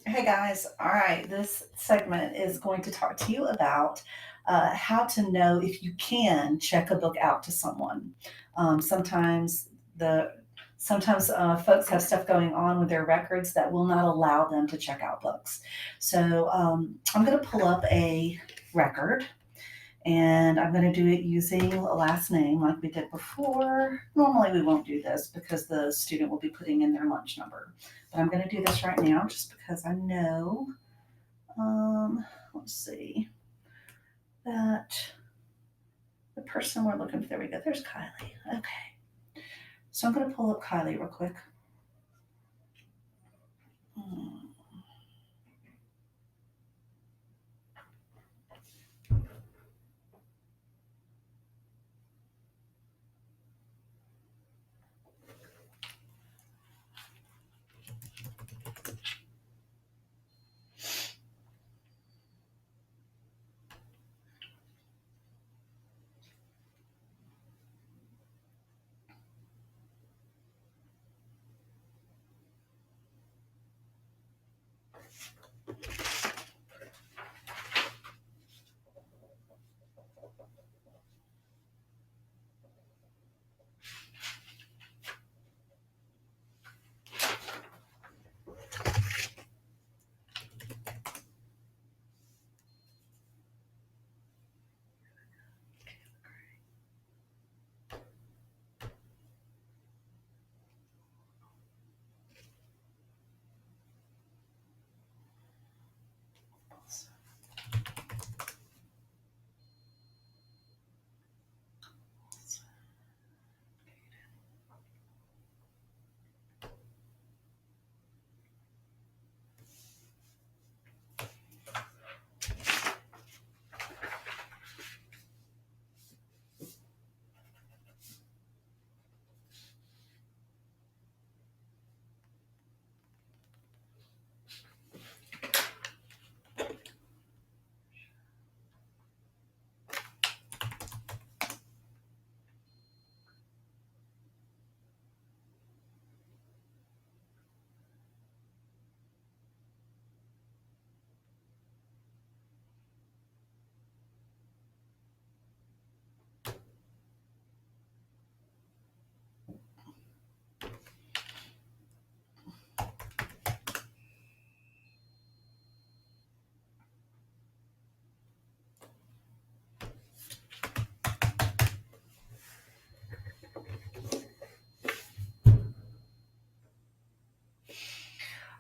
Hey guys, all right, this segment is going to talk to you about how to know if you can check a book out to someone. Sometimes the sometimes folks have stuff going on with their records that will not allow them to check out books. So I'm going to pull up a record and I'm going to do it using a last name like we did before. Normally, we won't do this because the student will be putting in their lunch number, but I'm going to do this right now just because I know. Let's see that the person we're looking for. There we go. There's Kylie. Okay, so I'm going to pull up Kylie real quick. Hmm.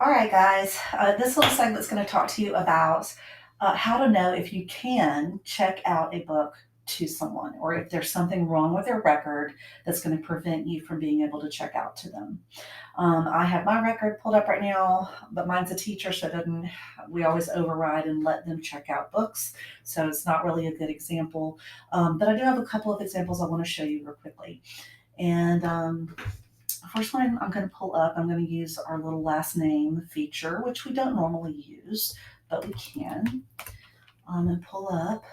All right, guys. This little segment is going to talk to you about how to know if you can check out a book to someone or if there's something wrong with their record that's going to prevent you from being able to check out to them. I have my record pulled up right now, but mine's a teacher, so it doesn't. We always override and let them check out books, so it's not really a good example. But I do have a couple of examples I want to show you real quickly. And first one I'm going to pull up, I'm going to use our little last name feature, which we don't normally use, but we can. I'm going to pull up,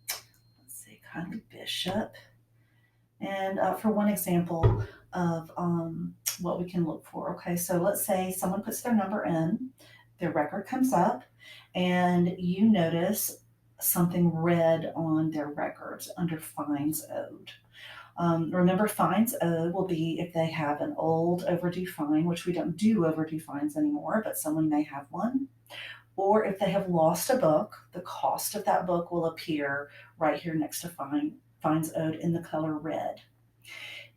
let's see, Kylie Bishop. And for one example of what we can look for, okay, so let's say someone puts their number in, their record comes up, and you notice something red on their records under fines owed. Remember, fines owed will be if they have an old overdue fine, which we don't do overdue fines anymore, but someone may have one. Or if they have lost a book, the cost of that book will appear right here next to fines owed in the color red.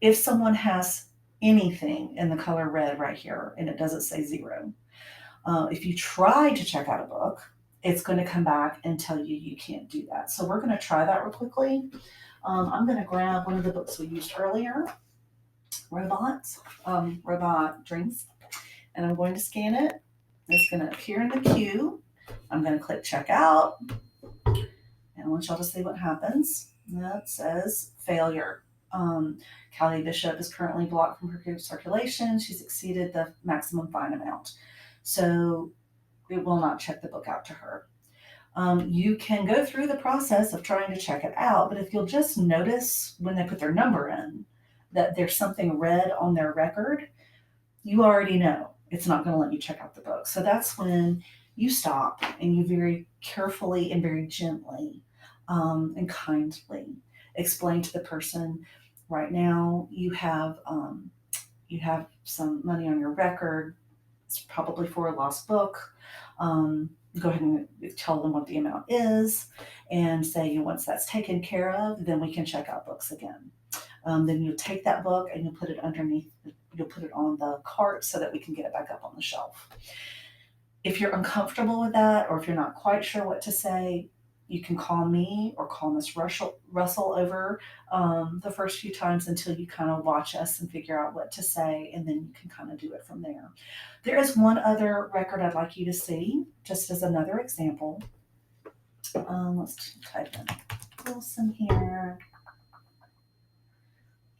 If someone has anything in the color red right here and it doesn't say zero, if you try to check out a book, it's going to come back and tell you you can't do that. So we're going to try that real quickly. I'm going to grab one of the books we used earlier, Robot Drinks, and I'm going to scan it. It's going to appear in the queue. I'm going to click checkout, and I want y'all to see what happens. That says failure. Callie Bishop is currently blocked from her circulation. She's exceeded the maximum fine amount. So it will not check the book out to her. You can go through the process of trying to check it out, but if you'll just notice when they put their number in that there's something red on their record, you already know. it's not going to let you check out the book. So that's when you stop and you very carefully and very gently and kindly explain to the person, right now you have some money on your record. It's probably for a lost book. Go ahead and tell them what the amount is and say, once that's taken care of, then we can check out books again. Then you'll take that book and you'll put it underneath, you'll put it on the cart so that we can get it back up on the shelf. If you're uncomfortable with that, or if you're not quite sure what to say, you can call me or call Miss Russell over the first few times until you kind of watch us and figure out what to say, and then you can kind of do it from there. There is one other record I'd like you to see, just as another example. Let's type in Wilson here,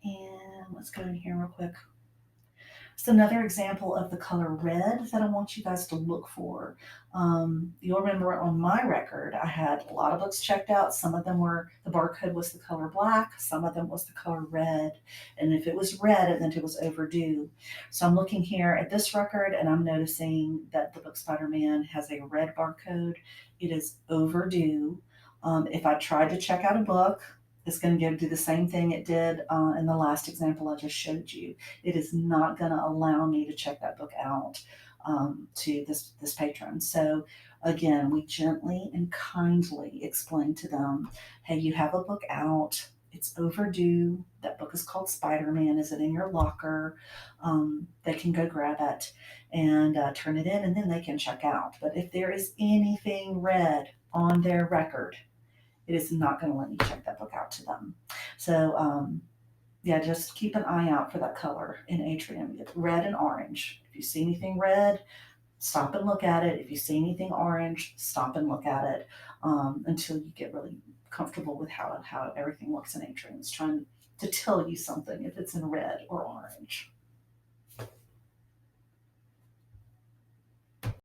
and let's go in here real quick. It's another example of the color red that I want you guys to look for. You'll remember on my record, I had a lot of books checked out. Some of them were, the barcode was the color black, some of them was the color red. And if it was red, it meant it was overdue. So I'm looking here at this record and I'm noticing that the book Spider-Man has a red barcode. It is overdue. If I tried to check out a book, it's going to do the same thing it did in the last example I just showed you. It is not going to allow me to check that book out to this patron. So again, we gently and kindly explain to them, hey, you have a book out. It's overdue. That book is called Spider-Man. Is it in your locker? They can go grab it and turn it in, and then they can check out. But if there is anything red on their record, it is not going to let me check that book out to them. So, yeah, just keep an eye out for that color in Atrium. It's red and orange. If you see anything red, stop and look at it. If you see anything orange, stop and look at it until you get really comfortable with how everything looks in Atrium. It's trying to tell you something if it's in red or orange.